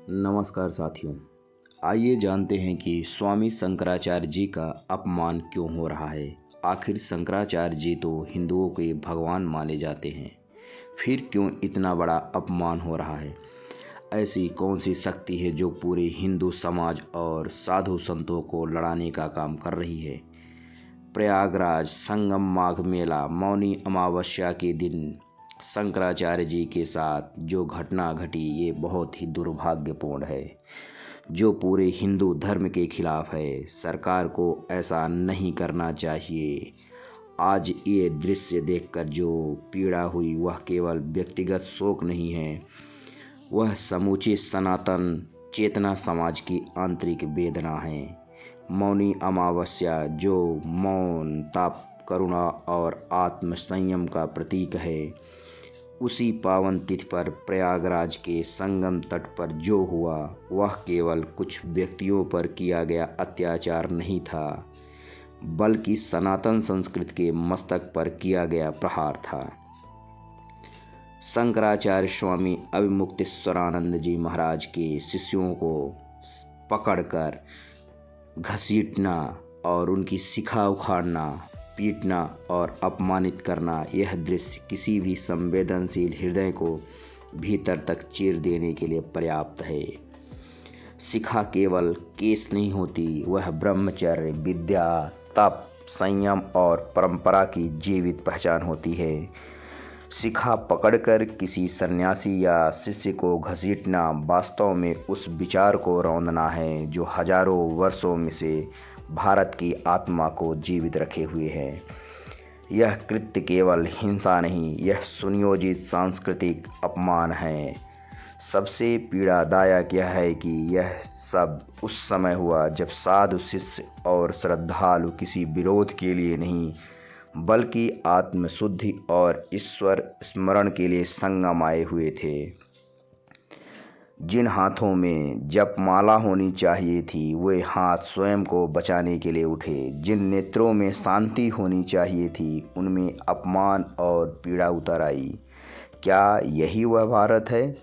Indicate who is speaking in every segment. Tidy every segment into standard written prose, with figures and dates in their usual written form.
Speaker 1: नमस्कार साथियों, आइए जानते हैं कि स्वामी शंकराचार्य जी का अपमान क्यों हो रहा है। आखिर शंकराचार्य जी तो हिंदुओं के भगवान माने जाते हैं, फिर क्यों इतना बड़ा अपमान हो रहा है। ऐसी कौन सी शक्ति है जो पूरे हिंदू समाज और साधु संतों को लड़ाने का काम कर रही है। प्रयागराज संगम माघ मेला मौनी अमावस्या के दिन शंकराचार्य जी के साथ जो घटना घटी ये बहुत ही दुर्भाग्यपूर्ण है, जो पूरे हिंदू धर्म के खिलाफ है। सरकार को ऐसा नहीं करना चाहिए। आज ये दृश्य देखकर जो पीड़ा हुई वह केवल व्यक्तिगत शोक नहीं है, वह समूचे सनातन चेतना समाज की आंतरिक वेदना है। मौनी अमावस्या जो मौन, तप, करुणा और आत्मसंयम का प्रतीक है, उसी पावन तिथि पर प्रयागराज के संगम तट पर जो हुआ वह केवल कुछ व्यक्तियों पर किया गया अत्याचार नहीं था, बल्कि सनातन संस्कृति के मस्तक पर किया गया प्रहार था। शंकराचार्य स्वामी अभिमुक्तेश्वरानंद जी महाराज के शिष्यों को पकड़कर घसीटना और उनकी शिखा उखाड़ना, पीटना और अपमानित करना, यह दृश्य किसी भी संवेदनशील हृदय को भीतर तक चीर देने के लिए पर्याप्त है। शिखा केवल केस नहीं होती, वह ब्रह्मचर्य, विद्या, तप, संयम और परंपरा की जीवित पहचान होती है। शिखा पकड़कर किसी सन्यासी या शिष्य को घसीटना वास्तव में उस विचार को रौंदना है जो हजारों वर्षों में से भारत की आत्मा को जीवित रखे हुए है। यह कृत्य केवल हिंसा नहीं, यह सुनियोजित सांस्कृतिक अपमान है। सबसे पीड़ादायक यह है कि यह सब उस समय हुआ जब साधु, शिष्य और श्रद्धालु किसी विरोध के लिए नहीं, बल्कि आत्मशुद्धि और ईश्वर स्मरण के लिए संगम आए हुए थे। जिन हाथों में जपमाला होनी चाहिए थी वे हाथ स्वयं को बचाने के लिए उठे। जिन नेत्रों में शांति होनी चाहिए थी उनमें अपमान और पीड़ा उतर आई। क्या यही वह भारत है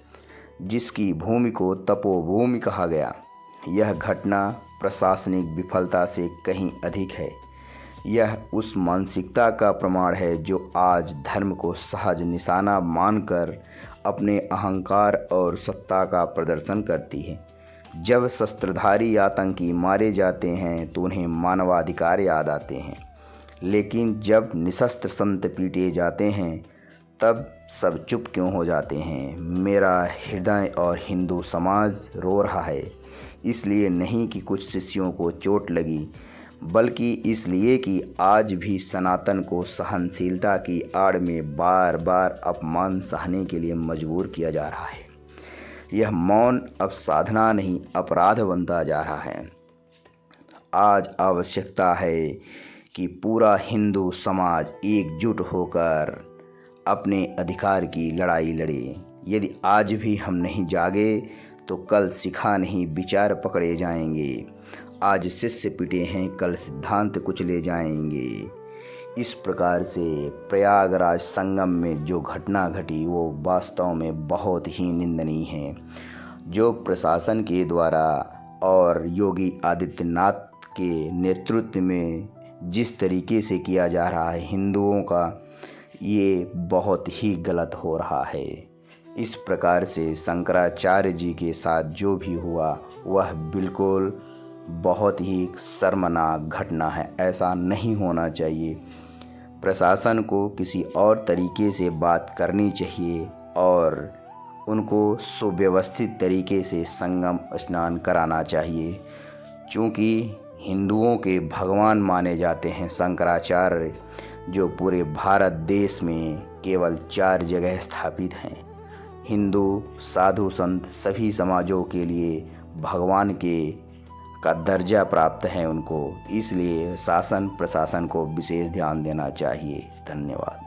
Speaker 1: जिसकी भूमि को तपोभूमि कहा गया। यह घटना प्रशासनिक विफलता से कहीं अधिक है। यह उस मानसिकता का प्रमाण है जो आज धर्म को सहज निशाना मानकर अपने अहंकार और सत्ता का प्रदर्शन करती है। जब शस्त्रधारी आतंकी मारे जाते हैं तो उन्हें मानवाधिकार याद आते हैं, लेकिन जब निशस्त्र संत पीटे जाते हैं तब सब चुप क्यों हो जाते हैं। मेरा हृदय और हिंदू समाज रो रहा है, इसलिए नहीं कि कुछ शिष्यों को चोट लगी, बल्कि इसलिए कि आज भी सनातन को सहनशीलता की आड़ में बार बार अपमान सहने के लिए मजबूर किया जा रहा है। यह मौन अब साधना नहीं अपराध बनता जा रहा है। आज आवश्यकता है कि पूरा हिंदू समाज एकजुट होकर अपने अधिकार की लड़ाई लड़े। यदि आज भी हम नहीं जागे तो कल शिखा नहीं विचार पकड़े जाएंगे। आज शिष्य पिटे हैं, कल सिद्धांत कुचले जाएंगे। इस प्रकार से प्रयागराज संगम में जो घटना घटी वो वास्तव में बहुत ही निंदनीय है। जो प्रशासन के द्वारा और योगी आदित्यनाथ के नेतृत्व में जिस तरीके से किया जा रहा है हिंदुओं का, ये बहुत ही गलत हो रहा है। इस प्रकार से शंकराचार्य जी के साथ जो भी हुआ वह बिल्कुल बहुत ही शर्मनाक घटना है। ऐसा नहीं होना चाहिए। प्रशासन को किसी और तरीके से बात करनी चाहिए और उनको सुव्यवस्थित तरीके से संगम स्नान कराना चाहिए। चूँकि हिंदुओं के भगवान माने जाते हैं शंकराचार्य, जो पूरे भारत देश में केवल 4 जगह स्थापित हैं। हिंदू साधु संत सभी समाजों के लिए भगवान का दर्जा प्राप्त है उनको, इसलिए शासन प्रशासन को विशेष ध्यान देना चाहिए। धन्यवाद।